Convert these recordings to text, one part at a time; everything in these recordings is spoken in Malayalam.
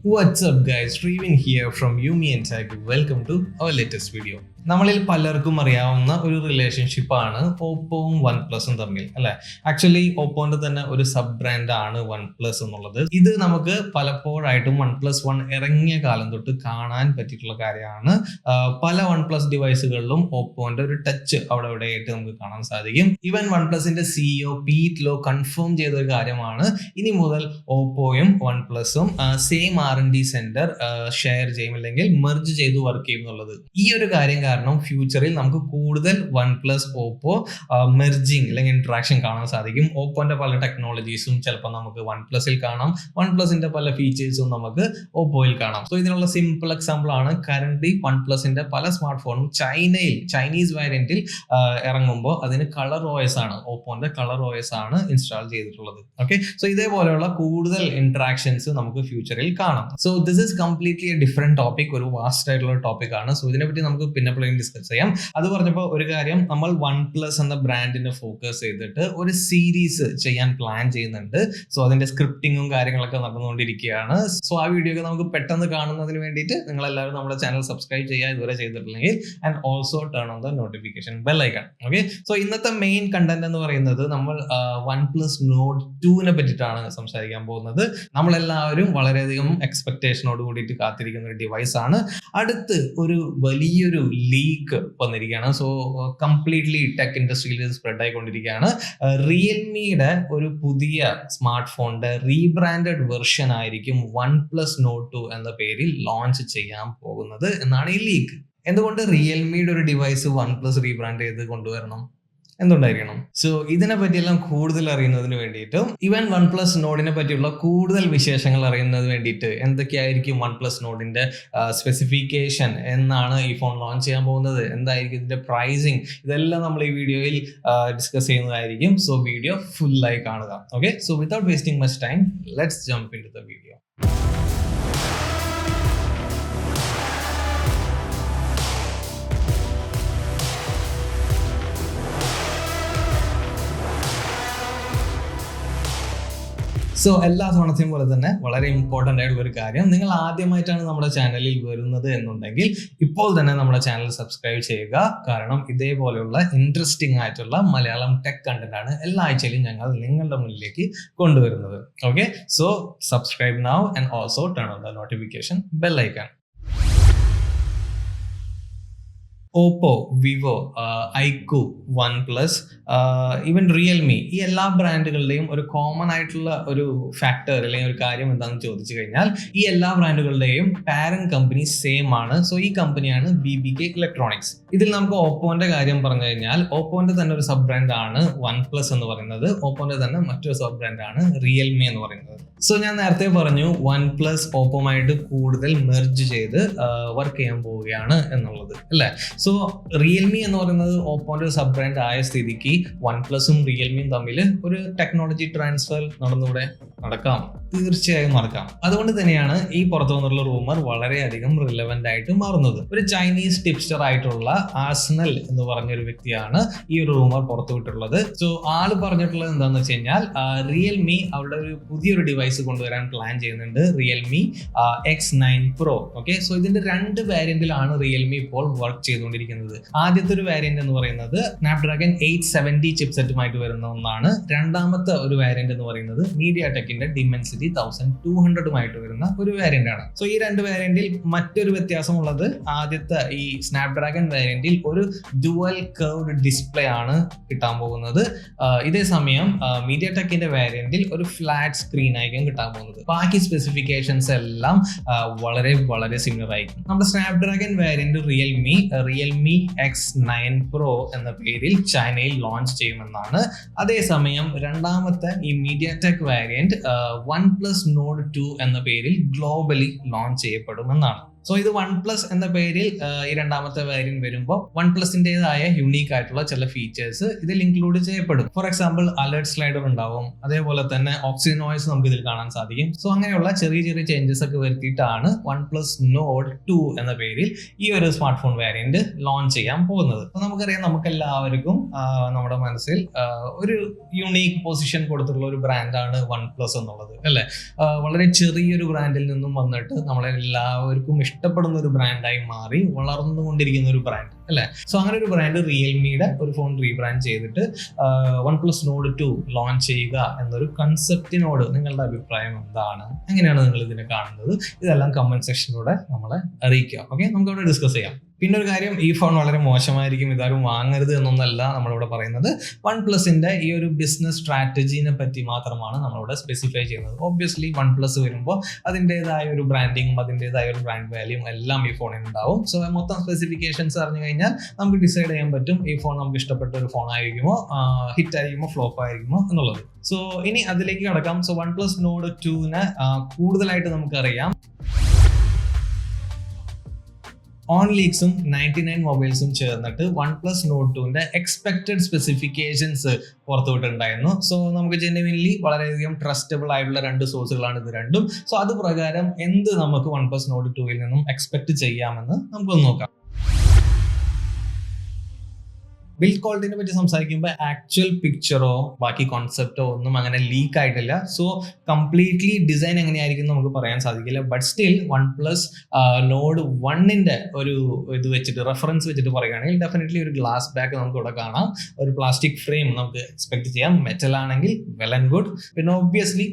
What's up guys, Steven here from MediaTek. Welcome to our latest video. നമ്മളിൽ പലർക്കും അറിയാവുന്ന ഒരു റിലേഷൻഷിപ്പാണ് ഓപ്പോവും വൺ പ്ലസും തമ്മിൽ അല്ലെ. ആക്ച്വലി ഓപ്പോന്റെ തന്നെ ഒരു സബ് ബ്രാൻഡ് ആണ് വൺ പ്ലസ് എന്നുള്ളത്. ഇത് നമുക്ക് പലപ്പോഴായിട്ടും വൺ പ്ലസ് വൺ ഇറങ്ങിയ കാലം തൊട്ട് കാണാൻ പറ്റിയിട്ടുള്ള കാര്യമാണ്. പല വൺ പ്ലസ് ഡിവൈസുകളിലും ഓപ്പോന്റെ ഒരു ടച്ച് അവിടെ എവിടെയായിട്ട് നമുക്ക് കാണാൻ സാധിക്കും. ഈവൻ വൺ പ്ലസിന്റെ സിഇഒ പീറ്റ് ലോ കൺഫേം ചെയ്ത ഒരു കാര്യമാണ് ഇനി മുതൽ ഓപ്പോയും വൺ പ്ലസും സെയിം R&D സെന്റർ ഷെയർ ചെയ്യും, അല്ലെങ്കിൽ മെർജ് ചെയ്ത് വർക്ക് ചെയ്യും എന്നുള്ളത്. ഈ ഒരു കാര്യം കാരണം ഫ്യൂച്ചറിൽ നമുക്ക് കൂടുതൽ വൺ പ്ലസ് ഓപ്പോ മെർജിങ് അല്ലെങ്കിൽ ഇന്ററാക്ഷൻ കാണാൻ സാധിക്കും. ഓപ്പോന്റെ പല ടെക്നോളജീസും ചിലപ്പോൾ നമുക്ക് വൺ പ്ലസിൽ കാണാം, വൺ പ്ലസിന്റെ പല ഫീച്ചേഴ്സും നമുക്ക് ഓപ്പോയിൽ കാണാം. സോ ഇതിനുള്ള സിമ്പിൾ എക്സാമ്പിൾ ആണ് കറന്റ് വൺ പ്ലസിന്റെ പല സ്മാർട്ട് ഫോണും ചൈനീസ് വേരിയന്റിൽ ഇറങ്ങുമ്പോൾ അതിന് കളർ OS ആണ്, ഓപ്പോന്റെ കളർ OS ആണ് ഇൻസ്റ്റാൾ ചെയ്തിട്ടുള്ളത്. ഓക്കെ, സോ ഇതേപോലെയുള്ള കൂടുതൽ ഇന്ററാക്ഷൻസ് നമുക്ക് ഫ്യൂച്ചറിൽ കാണാം. So this is completely A different topic, ഒരു വാസ്റ്റ് ആയിട്ടുള്ള ടോപ്പിക് ആണ്. സോ ഇതിനെപ്പറ്റി നമുക്ക് പിന്നെ ഡിസ്കസ് ചെയ്യാം. അത് പറഞ്ഞപ്പോൾ ഒരു കാര്യം, നമ്മൾ വൺ പ്ലസ് എന്ന ബ്രാൻഡിനെ ഫോക്കസ് ചെയ്തിട്ട് ഒരു സീരീസ് ചെയ്യാൻ പ്ലാൻ ചെയ്യുന്നുണ്ട്. സോ അതിന്റെ സ്ക്രിപ്റ്റിങ്ങും കാര്യങ്ങളൊക്കെ നടന്നുകൊണ്ടിരിക്കുകയാണ്. സോ ആ വീഡിയോ ഒക്കെ നമുക്ക് പെട്ടെന്ന് കാണുന്നതിന് വേണ്ടിയിട്ട് നിങ്ങൾ എല്ലാവരും നമ്മുടെ ചാനൽ സബ്സ്ക്രൈബ് ചെയ്യുക ഇതുവരെ ചെയ്തിട്ടില്ലെങ്കിൽ, and also turn on the notification bell icon. Okay, so ഇന്നത്തെ മെയിൻ കണ്ടന്റ് എന്ന് പറയുന്നത് നമ്മൾ OnePlus Nord 2നെ പറ്റിയിട്ടാണ് സംസാരിക്കാൻ പോകുന്നത്. നമ്മളെല്ലാവരും വളരെയധികം എക്സ്പെക്ടേഷനോട് കൂടിയിട്ട് കാത്തിരിക്കുന്ന ഒരു ഡിവൈസ് ആണ്. അടുത്ത് ഒരു വലിയൊരു ലീക്ക് വന്നിരിക്കുകയാണ്. സോ കംപ്ലീറ്റ്ലി ടെക് ഇൻഡസ്ട്രിയിൽ സ്പ്രെഡ് ആയിക്കൊണ്ടിരിക്കുകയാണ്. റിയൽമിയുടെ ഒരു പുതിയ സ്മാർട്ട് ഫോണിന്റെ റീബ്രാൻഡഡ് വെർഷൻ ആയിരിക്കും OnePlus Nord 2 എന്ന പേരിൽ ലോഞ്ച് ചെയ്യാൻ പോകുന്നത് എന്നാണ് ഈ ലീക്ക്. എന്തുകൊണ്ട് റിയൽമിയുടെ ഒരു ഡിവൈസ് OnePlus റീബ്രാൻഡ് ചെയ്ത് കൊണ്ടുവരണം, എന്തുണ്ടായിരിക്കണം? സോ ഇതിനെ പറ്റിയെല്ലാം കൂടുതൽ അറിയുന്നതിന് വേണ്ടിയിട്ടും ഈവൻ OnePlus Nordനെ പറ്റിയുള്ള കൂടുതൽ വിശേഷങ്ങൾ അറിയുന്നതിന് വേണ്ടിയിട്ട് എന്തൊക്കെയായിരിക്കും OnePlus Nordന്റെ സ്പെസിഫിക്കേഷൻ, എന്നാണ് ഈ ഫോൺ ലോഞ്ച് ചെയ്യാൻ പോകുന്നത്, എന്തായിരിക്കും ഇതിന്റെ പ്രൈസിങ്, ഇതെല്ലാം നമ്മൾ ഈ വീഡിയോയിൽ ഡിസ്കസ് ചെയ്യുന്നതായിരിക്കും. സോ വീഡിയോ ഫുള്ളായി കാണുക. Okay, so without wasting much time, let's jump into the video. So എല്ലാ തവണത്തെയും പോലെ തന്നെ വളരെ ഇമ്പോർട്ടൻ്റ് ആയിട്ടുള്ള ഒരു കാര്യം, നിങ്ങൾ ആദ്യമായിട്ടാണ് നമ്മുടെ ചാനലിൽ വരുന്നത് എന്നുണ്ടെങ്കിൽ ഇപ്പോൾ തന്നെ നമ്മുടെ ചാനൽ സബ്സ്ക്രൈബ് ചെയ്യുക. കാരണം ഇതേപോലെയുള്ള ഇൻട്രസ്റ്റിംഗ് ആയിട്ടുള്ള മലയാളം ടെക് കണ്ടന്റ് ആണ് എല്ലാ ആഴ്ചയിലും ഞങ്ങൾ നിങ്ങളുടെ മുന്നിലേക്ക് കൊണ്ടുവരുന്നത്. Okay, so subscribe now and also turn on the notification bell icon. Oppo, Vivo, iQOO, OnePlus, even Realme, ഈ എല്ലാ ബ്രാൻഡുകളുടെയും ഒരു കോമൺ ആയിട്ടുള്ള ഒരു ഫാക്ടർ അല്ലെങ്കിൽ ഒരു കാര്യം എന്താണെന്ന് ചോദിച്ചു കഴിഞ്ഞാൽ, ഈ എല്ലാ ബ്രാൻഡുകളുടെയും പാരന്റ് കമ്പനി സെയിം ആണ്. സോ ഈ കമ്പനിയാണ് BBK ഇലക്ട്രോണിക്സ്. ഇതിൽ നമുക്ക് ഓപ്പോന്റെ കാര്യം പറഞ്ഞു കഴിഞ്ഞാൽ, ഓപ്പോന്റെ തന്നെ ഒരു സബ് ബ്രാൻഡ് ആണ് വൺ പ്ലസ് എന്ന് പറയുന്നത്. ഓപ്പോന്റെ തന്നെ മറ്റൊരു സബ് ബ്രാൻഡ് ആണ് റിയൽമി എന്ന് പറയുന്നത്. സോ ഞാൻ നേരത്തെ പറഞ്ഞു വൺ പ്ലസ് ഓപ്പോമായിട്ട് കൂടുതൽ മെർജ് ചെയ്ത് വർക്ക് ചെയ്യാൻ പോവുകയാണ് എന്നുള്ളത് അല്ലേ. സോ റിയൽമി എന്ന് പറയുന്നത് ഓപ്പോന്റെ സബ് ബ്രാൻഡ് ആയ സ്ഥിതിക്ക് വൺ പ്ലസും റിയൽമിയും തമ്മിൽ ഒരു ടെക്നോളജി ട്രാൻസ്ഫർ നടക്കാം, തീർച്ചയായും നടക്കാം. അതുകൊണ്ട് തന്നെയാണ് ഈ പുറത്തു വന്നുള്ള റൂമർ വളരെയധികം റിലവന്റ് ആയിട്ട് മാറുന്നത്. ഒരു ചൈനീസ് ടിപ്സ്റ്റർ ആയിട്ടുള്ള ആസ്നൽ എന്ന് പറഞ്ഞൊരു വ്യക്തിയാണ് ഈ ഒരു റൂമർ പുറത്തുവിട്ടുള്ളത്. സോ ആള് പറഞ്ഞിട്ടുള്ളത് എന്താണെന്ന് വെച്ച് കഴിഞ്ഞാൽ, റിയൽമി അവരുടെ ഒരു പുതിയൊരു ഡിവൈസ് കൊണ്ടുവരാൻ പ്ലാൻ ചെയ്യുന്നുണ്ട്, Realme X9 Pro. Okay, so ഇതിന്റെ രണ്ട് വേരിയന്റിലാണ് റിയൽമി ഇപ്പോൾ വർക്ക് ചെയ്തുകൊണ്ടിരിക്കുന്നത്. ആദ്യത്തെ ഒരു വേരിയന്റ് എന്ന് പറയുന്നത് Snapdragon 870 ചിപ്സെറ്റുമായിട്ട് വരുന്ന ഒന്നാണ്. രണ്ടാമത്തെ ഒരു വേരിയന്റ് എന്ന് പറയുന്നത് MediaTekന്റെ Dimensity 1200 വരുന്ന ഒരു വേരിയന്റ് ആണ്. സോ ഈ രണ്ട് വേരിയന്റിൽ മറ്റൊരു വ്യത്യാസമുള്ളത്, ആദ്യത്തെ ഈ സ്നാപ്ഡ്രാഗൺ വേരിയന്റിൽ ഒരു ഡുവൽ കർവ്ഡ് ഡിസ്പ്ലേ ആണ് കിട്ടാൻ പോകുന്നത്. ഇതേ സമയം MediaTekന്റെ വേരിയന്റിൽ ഒരു ഫ്ലാറ്റ് സ്ക്രീൻ ആയിരിക്കും കിട്ടാൻ പോകുന്നത്. ബാക്കി സ്പെസിഫിക്കേഷൻസ് എല്ലാം വളരെ വളരെ സിമിലർ ആയിരിക്കും. നമ്മുടെ Snapdragon variant Realme X9 Pro എന്ന പേരിൽ ചൈനയിൽ ലോഞ്ച് ചെയ്യുമെന്നാണ്. അതേസമയം രണ്ടാമത്തെ ഈ MediaTek വേരിയന്റ് OnePlus Nord 2 എന്ന പേരിൽ ഗ്ലോബലി ലോഞ്ച് ചെയ്യപ്പെടുമെന്നാണ്. സോ ഇത് വൺ പ്ലസ് എന്ന പേരിൽ ഈ രണ്ടാമത്തെ വേരിയന്റ് വരുമ്പോൾ വൺ പ്ലസിൻ്റെതായ യുണീക്ക് ആയിട്ടുള്ള ചില ഫീച്ചേഴ്സ് ഇതിൽ ഇൻക്ലൂഡ് ചെയ്യപ്പെടും. ഫോർ എക്സാമ്പിൾ അലേർട്ട് സ്ലൈഡർ ഉണ്ടാവും, അതേപോലെ തന്നെ OxygenOS നമുക്ക് ഇതിൽ കാണാൻ സാധിക്കും. സോ അങ്ങനെയുള്ള ചെറിയ ചെറിയ ചേഞ്ചസ് ഒക്കെ വരുത്തിയിട്ടാണ് OnePlus Nord 2 എന്ന പേരിൽ ഈ ഒരു സ്മാർട്ട് ഫോൺ വേരിയന്റ് ലോഞ്ച് ചെയ്യാൻ പോകുന്നത്. അപ്പോൾ നമുക്കറിയാം, നമുക്കെല്ലാവർക്കും നമ്മുടെ മനസ്സിൽ ഒരു യുണീക്ക് പൊസിഷൻ കൊടുത്തിട്ടുള്ള ഒരു ബ്രാൻഡാണ് OnePlus എന്നുള്ളത്, അല്ലേ? വളരെ ചെറിയൊരു ബ്രാൻഡിൽ നിന്നും വന്നിട്ട് നമ്മളെല്ലാവർക്കും ഇഷ്ടപ്പെടുന്ന ഒരു ബ്രാൻഡായി മാറി വളർന്നുകൊണ്ടിരിക്കുന്ന ഒരു ബ്രാൻഡ്, അല്ലേ? സോ അങ്ങനെ ഒരു ബ്രാൻഡ് റിയൽമിയുടെ ഒരു ഫോൺ റീബ്രാൻഡ് ചെയ്തിട്ട് OnePlus Nord 2 ലോഞ്ച് ചെയ്യുക എന്നൊരു കൺസെപ്റ്റിനോട് നിങ്ങളുടെ അഭിപ്രായം എന്താണ്? എങ്ങനെയാണ് നിങ്ങൾ ഇതിനെ കാണുന്നത്? ഇതെല്ലാം കമന്റ് സെക്ഷനിലൂടെ നമ്മളെ അറിയിക്കുക. ഓക്കെ, നമുക്ക് അവിടെ ഡിസ്കസ് ചെയ്യാം. പിന്നെ ഒരു കാര്യം, ഈ ഫോൺ വളരെ മോശമായിരിക്കും, ഇതാരും വാങ്ങരുത് എന്നൊന്നല്ല നമ്മളിവിടെ പറയുന്നത്. OnePlusന്റെ ഈ ഒരു ബിസിനസ് സ്ട്രാറ്റജീനെ പറ്റി മാത്രമാണ് നമ്മളിവിടെ സ്പെസിഫൈ ചെയ്യുന്നത്. ഒബ്വിയസ്ലി OnePlus വരുമ്പോൾ അതിൻ്റെതായ ഒരു ബ്രാൻഡിങ്ങും അതിൻ്റെതായ ഒരു ബ്രാൻഡ് വാല്യൂം എല്ലാം ഈ ഫോണിന് ഉണ്ടാവും. സോ മൊത്തം സ്പെസിഫിക്കേഷൻസ് അറിഞ്ഞു കഴിഞ്ഞാൽ നമുക്ക് ഡിസൈഡ് ചെയ്യാൻ പറ്റും ഈ ഫോൺ നമുക്ക് ഇഷ്ടപ്പെട്ട ഒരു ഫോൺ ആയിരിക്കുമോ, ഹിറ്റ് ആയിരിക്കുമോ, ഫ്ലോപ്പ് ആയിരിക്കുമോ എന്നുള്ളത്. സോ ഇനി അതിലേക്ക് കടക്കാം. സോ OnePlus Nord 2നെ കൂടുതലായിട്ട് നമുക്കറിയാം, ഓൺ ലീക്സും 99 മൊബൈൽസും ചേർന്നിട്ട് OnePlus Nord 2ന്റെ എക്സ്പെക്റ്റഡ് സ്പെസിഫിക്കേഷൻസ് പുറത്തുവിട്ടുണ്ടായിരുന്നു. സോ നമുക്ക് ജെന്യുവിൻലി വളരെയധികം ട്രസ്റ്റബിൾ ആയിട്ടുള്ള രണ്ട് സോഴ്സുകളാണ് ഇത് രണ്ടും. സോ അത് പ്രകാരം എന്ത് നമുക്ക് OnePlus Nord 2ൽ നിന്നും എക്സ്പെക്ട് ചെയ്യാമെന്ന് നമുക്കൊന്ന് നോക്കാം. ബിൽഡ് ക്വാളിറ്റിനെ പറ്റി സംസാരിക്കുമ്പോൾ ആക്ച്വൽ പിക്ചറോ ബാക്കി കോൺസെപ്റ്റോ ഒന്നും അങ്ങനെ ലീക്ക് ആയിട്ടില്ല. സോ കംപ്ലീറ്റ്ലി ഡിസൈൻ എങ്ങനെയായിരിക്കും നമുക്ക് പറയാൻ സാധിക്കില്ല. ബട്ട് സ്റ്റിൽ OnePlus Nord 1ന്റെ ഒരു ഇത് വെച്ചിട്ട് റെഫറൻസ് വെച്ചിട്ട് പറയുകയാണെങ്കിൽ ഡെഫിനറ്റ്ലി ഒരു ഗ്ലാസ് ബാക്ക് നമുക്ക് ഇവിടെ കാണാം, ഒരു പ്ലാസ്റ്റിക് ഫ്രെയിം നമുക്ക് എക്സ്പെക്ട് ചെയ്യാം. മെറ്റൽ ആണെങ്കിൽ വെൽ ആൻഡ് ഗുഡ്. പിന്നെ ഒബ്വിയസ്ലി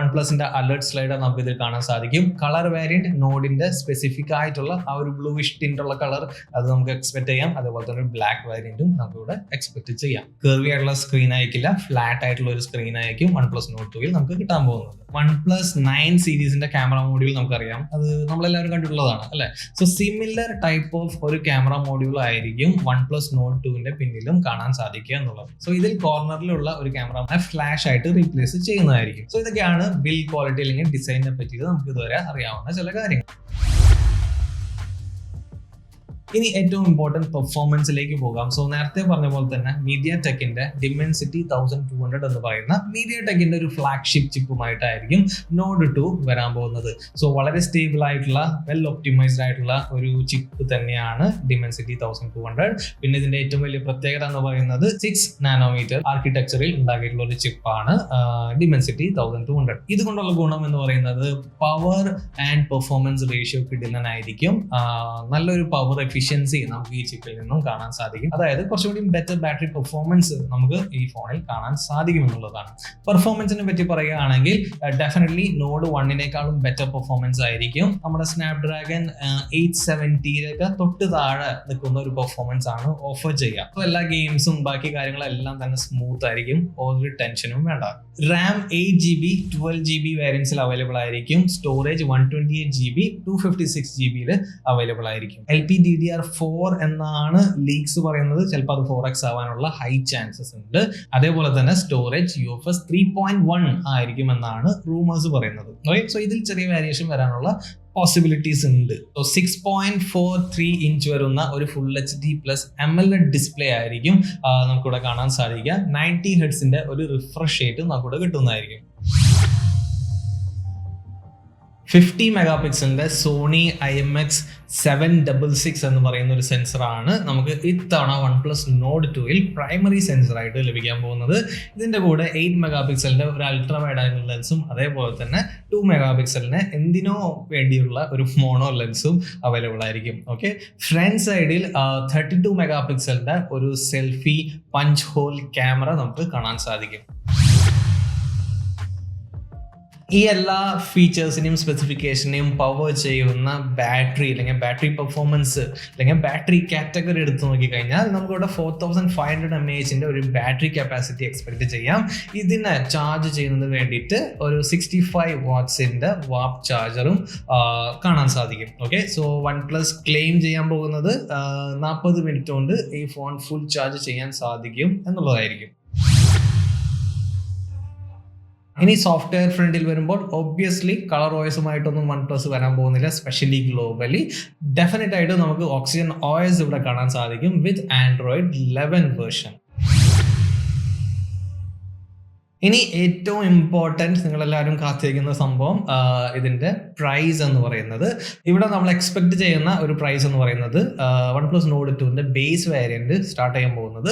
OnePlusന്റെ അലേർട്ട് സ്ലൈഡർ നമുക്ക് ഇതിൽ കാണാൻ സാധിക്കും. കളർ വേരിയന്റ് നോഡിന്റെ സ്പെസിഫിക് ആയിട്ടുള്ള ആ ഒരു ബ്ലൂയിഷ് ടിന്റുള്ള കളർ അത് നമുക്ക് എക്സ്പെക്ട് ചെയ്യാം. അതേപോലെ തന്നെ ഒരു ബ്ലാക്ക് വേരിയന്റും നമുക്കിവിടെ എക്സ്പെക്ട് ചെയ്യാം. കർവി ആയിട്ടുള്ള സ്ക്രീൻ ആയിരിക്കില്ല, ഫ്ലാറ്റ് ആയിട്ടുള്ള ഒരു സ്ക്രീൻ ആയിരിക്കും OnePlus Nord 2ൽ നമുക്ക് കിട്ടാൻ പോകുന്നത്. OnePlus 9 സീരീസിന്റെ ക്യാമറ മോഡ്യൂൾ നമുക്കറിയാം, അത് നമ്മളെല്ലാവരും കണ്ടിട്ടുള്ളതാണ്, അല്ലെ? സോ സിമിലർ ടൈപ്പ് ഓഫ് ഒരു ക്യാമറ മോഡ്യൂൾ ആയിരിക്കും OnePlus Nord 2ന്റെ പിന്നിലും കാണാൻ സാധിക്കുക എന്നുള്ളത്. സോ ഇതിൽ കോർണറിലുള്ള ഒരു ക്യാമറ ഫ്ലാഷ് ആയിട്ട് റീപ്ലേസ് ചെയ്യുന്നതായിരിക്കും. സോ ഇതൊക്കെയാണ് ബിൽഡ് ക്വാളിറ്റി അല്ലെങ്കിൽ ഡിസൈനിനെ പറ്റിയിട്ട് നമുക്ക് ഇതുവരെ അറിയാവുന്ന ചില കാര്യങ്ങൾ. ഇനി ഏറ്റവും ഇമ്പോർട്ടൻറ്റ് പെർഫോമൻസിലേക്ക് പോകാം. സോ നേരത്തെ പറഞ്ഞ പോലെ തന്നെ MediaTekന്റെ Dimensity 1200 എന്ന് പറയുന്ന MediaTekന്റെ ഒരു ഫ്ലാഗ്ഷിപ്പ് ചിപ്പുമായിട്ടായിരിക്കും Nord 2 വരാൻ പോകുന്നത്. സോ വളരെ സ്റ്റേബിൾ ആയിട്ടുള്ള വെൽ ഒപ്റ്റിമൈസ്ഡ് ആയിട്ടുള്ള ഒരു ചിപ്പ് തന്നെയാണ് Dimensity 1200. പിന്നെ ഇതിന്റെ ഏറ്റവും വലിയ പ്രത്യേകത എന്ന് പറയുന്നത് 6 നാനോമീറ്റർ ആർക്കിടെക്ചറിൽ ഉണ്ടാക്കിയിട്ടുള്ള ഒരു ചിപ്പാണ് Dimensity 1200. ഇതുകൊണ്ടുള്ള ഗുണം എന്ന് പറയുന്നത് പവർ ആൻഡ് പെർഫോമൻസ് റേഷ്യോ കിടിലനായിരിക്കും. നല്ലൊരു പവർ എഫിഷ്യൻസി നമുക്ക് ഈ ചിപ്പിൽ നിന്നും കാണാൻ സാധിക്കും. അതായത് കുറച്ചുകൂടി ബെറ്റർ ബാറ്ററി പെർഫോമൻസ് നമുക്ക് ഈ ഫോണിൽ കാണാൻ സാധിക്കും എന്നുള്ളതാണ്. പെർഫോമൻസിനെ പറ്റി പറയുകയാണെങ്കിൽ ഡെഫിനറ്റ്ലി Nord 1നേക്കാളും ബെറ്റർ പെർഫോമൻസ് ആയിരിക്കും. നമ്മുടെ സ്നാപ്ഡ്രാഗൺ 870 തൊട്ട് താഴെ നിൽക്കുന്ന ഒരു പെർഫോമൻസ് ആണ് ഓഫർ ചെയ്യുക. അപ്പോൾ എല്ലാ ഗെയിംസും ബാക്കി കാര്യങ്ങളെല്ലാം തന്നെ സ്മൂത്ത് ആയിരിക്കും, ഒരു ടെൻഷനും വേണ്ട. RAM 8GB 12GB വേരിയൻസിൽ അവൈലബിൾ ആയിരിക്കും. സ്റ്റോറേജ് 128GB 256GB അവൈലബിൾ ആയിരിക്കും. LPDDR4 എന്നാണ് ലീക്സ് പറയുന്നത്. ചിലപ്പോൾ അത് 4x ആവാനുള്ള ഹൈ ചാൻസസ് ഉണ്ട്. അതേപോലെ തന്നെ സ്റ്റോറേജ് UFS 3.1 ആയിരിക്കും എന്നാണ് റൂമേഴ്സ് പറയുന്നത്. സോ ഇതിൽ ചെറിയ വേരിയേഷൻ വരാനുള്ള പോസിബിലിറ്റീസ് ഉണ്ട്. സോ 6.43 ഇഞ്ച് വരുന്ന ഒരു full HD plus AMOLED display ആയിരിക്കും നമുക്കിവിടെ കാണാൻ സാധിക്കുക. 90 ഹെർട്സിന്റെ ഒരു റിഫ്രഷ് റേറ്റ് നമുക്കിവിടെ കിട്ടുന്നതായിരിക്കും. 50 മെഗാ പിക്സലിന്റെ സോണി IMX766 എന്ന് പറയുന്ന ഒരു സെൻസറാണ് നമുക്ക് ഇത്തവണ OnePlus Nord 2ൽ പ്രൈമറി സെൻസറായിട്ട് ലഭിക്കാൻ പോകുന്നത്. ഇതിന്റെ കൂടെ 8 മെഗാ പിക്സലിന്റെ ഒരു അൾട്രാ വൈഡ് ആംഗിൾ ലെൻസും അതേപോലെ തന്നെ 2 മെഗാ പിക്സലിന് എന്തിനോ വേണ്ടിയുള്ള ഒരു മോണോ ലെൻസും അവൈലബിൾ ആയിരിക്കും. ഓക്കെ, ഫ്രണ്ട് സൈഡിൽ 32 മെഗാ പിക്സലിന്റെ ഒരു സെൽഫി പഞ്ച് ഹോൾ ക്യാമറ നമുക്ക് കാണാൻ സാധിക്കും. ഈ എല്ലാ ഫീച്ചേഴ്സിനെയും സ്പെസിഫിക്കേഷനെയും പവർ ചെയ്യുന്ന ബാറ്ററി അല്ലെങ്കിൽ ബാറ്ററി പെർഫോമൻസ് അല്ലെങ്കിൽ ബാറ്ററി കാറ്റഗറി എടുത്ത് നോക്കിക്കഴിഞ്ഞാൽ നമുക്കിവിടെ 4500 mAh ഒരു ബാറ്ററി കപ്പാസിറ്റി എക്സ്പെക്ട് ചെയ്യാം. ഇതിനെ ചാർജ് ചെയ്യുന്നതിന് വേണ്ടിയിട്ട് ഒരു 65 വാട്ട്സിന്റെ വാപ്പ് ചാർജറും കാണാൻ സാധിക്കും. ഓക്കെ, സോ OnePlus ക്ലെയിം ചെയ്യാൻ പോകുന്നത് 40 മിനിറ്റ് കൊണ്ട് ഈ ഫോൺ ഫുൾ ചാർജ് ചെയ്യാൻ സാധിക്കും എന്നുള്ളതായിരിക്കും. ഇനി സോഫ്റ്റ്വെയർ ഫ്രണ്ടിൽ വരുമ്പോൾ ഒബ്വിയസ്ലി കളർ OSുമായിട്ടൊന്നും OnePlus വരാൻ പോകുന്നില്ല, സ്പെഷ്യലി ഗ്ലോബലി. ഡെഫിനറ്റ് ആയിട്ട് നമുക്ക് OxygenOS ഇവിടെ കാണാൻ സാധിക്കും വിത്ത് Android 11 വേർഷൻ. ഇനി ഏറ്റവും ഇമ്പോർട്ടൻറ്റ് നിങ്ങളെല്ലാവരും കാത്തിരിക്കുന്ന സംഭവം ഇതിൻ്റെ പ്രൈസ് എന്ന് പറയുന്നത്. ഇവിടെ നമ്മൾ എക്സ്പെക്ട് ചെയ്യുന്ന ഒരു പ്രൈസ് എന്ന് പറയുന്നത് OnePlus Nord 2ൻ്റെ ബേസ് വേരിയൻറ്റ് സ്റ്റാർട്ട് ചെയ്യാൻ പോകുന്നത്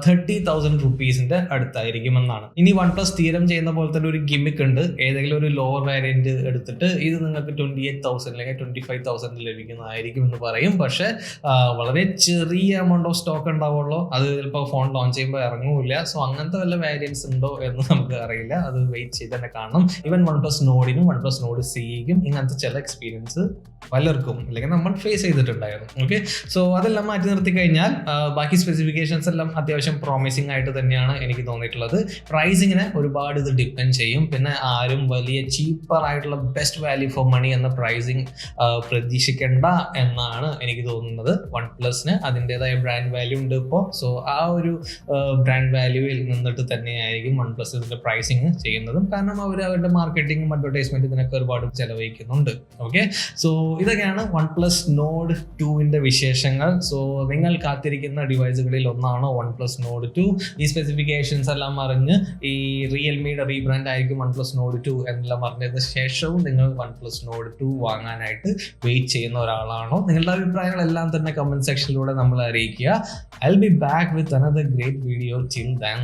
30,000 റുപ്പീസിൻ്റെ അടുത്തായിരിക്കുമെന്നാണ്. ഇനി OnePlus സ്ഥിരം ചെയ്യുന്ന പോലെ തന്നെ ഒരു ഗിമിക്ക് ഉണ്ട്. ഏതെങ്കിലും ഒരു ലോവർ വേരിയൻറ്റ് എടുത്തിട്ട് ഇത് നിങ്ങൾക്ക് 28,000 അല്ലെങ്കിൽ 25,000 ലഭിക്കുന്നതായിരിക്കും എന്ന് പറയും. പക്ഷേ വളരെ ചെറിയ എമൗണ്ട് ഓഫ് സ്റ്റോക്ക് ഉണ്ടാവുള്ളൂ. അത് ചിലപ്പോൾ ഫോൺ ലോഞ്ച് ചെയ്യുമ്പോൾ ഇറങ്ങൂല. സോ അങ്ങനത്തെ വല്ല വേരിയൻസ് ഉണ്ടോ എന്ന് നമുക്ക് അറിയില്ല. അത് വെയിറ്റ് ചെയ്ത് തന്നെ കാണണം. ഈവൻ OnePlus Nordനും OnePlus Nord Cക്കും ഇങ്ങനത്തെ ചില എക്സ്പീരിയൻസ് പലർക്കും അല്ലെങ്കിൽ നമ്മൾ ഫേസ് ചെയ്തിട്ടുണ്ടായിരുന്നു. ഓക്കെ, സോ അതെല്ലാം മാറ്റി നിർത്തി കഴിഞ്ഞാൽ ബാക്കി സ്പെസിഫിക്കേഷൻസ് എല്ലാം അത്യാവശ്യം പ്രോമിസിംഗ് ആയിട്ട് തന്നെയാണ് എനിക്ക് തോന്നിയിട്ടുള്ളത്. പ്രൈസിങ്ങിനെ ഒരുപാട് ഇത് ഡിപ്പെൻഡ് ചെയ്യും. പിന്നെ ആരും വലിയ ചീപ്പർ ആയിട്ടുള്ള ബെസ്റ്റ് വാല്യൂ ഫോർ മണി എന്ന പ്രൈസിങ് പ്രതീക്ഷിക്കേണ്ട എന്നാണ് എനിക്ക് തോന്നുന്നത്. OnePlusന് അതിൻ്റെതായ ബ്രാൻഡ് വാല്യൂ ഉണ്ട് ഇപ്പോൾ. സോ ആ ഒരു ബ്രാൻഡ് വാല്യൂവിൽ നിന്നിട്ട് തന്നെയായിരിക്കും OnePlus ഇതിന്റെ പ്രൈസിങ് ചെയ്യുന്നതും. കാരണം അവർ അവരുടെ മാർക്കറ്റിംഗും അഡ്വർടൈസ്മെന്റ് ഇതിനൊക്കെ ഒരുപാട് ചെലവഴിക്കുന്നുണ്ട്. ഓക്കെ, സോ ഇതൊക്കെയാണ് OnePlus Nord 2ന്റെ വിശേഷങ്ങൾ. സോ നിങ്ങൾ കാത്തിരിക്കുന്ന ഡിവൈസുകളിൽ ഒന്നാണ് OnePlus Nord 2. ഈ സ്പെസിഫിക്കേഷൻസ് എല്ലാം അറിഞ്ഞ് ഈ റിയൽമിയുടെ റീബ്രാൻഡ് ആയിരിക്കും OnePlus Nord 2 എന്നെല്ലാം അറിഞ്ഞതിന് ശേഷവും നിങ്ങൾ OnePlus Nord 2 വാങ്ങാനായിട്ട് വെയിറ്റ് ചെയ്യുന്ന ഒരാളാണോ? നിങ്ങളുടെ അഭിപ്രായങ്ങളെല്ലാം തന്നെ കമന്റ് സെക്ഷനിലൂടെ നമ്മൾ അറിയിക്കുക. I'll be back with another great video. Till then.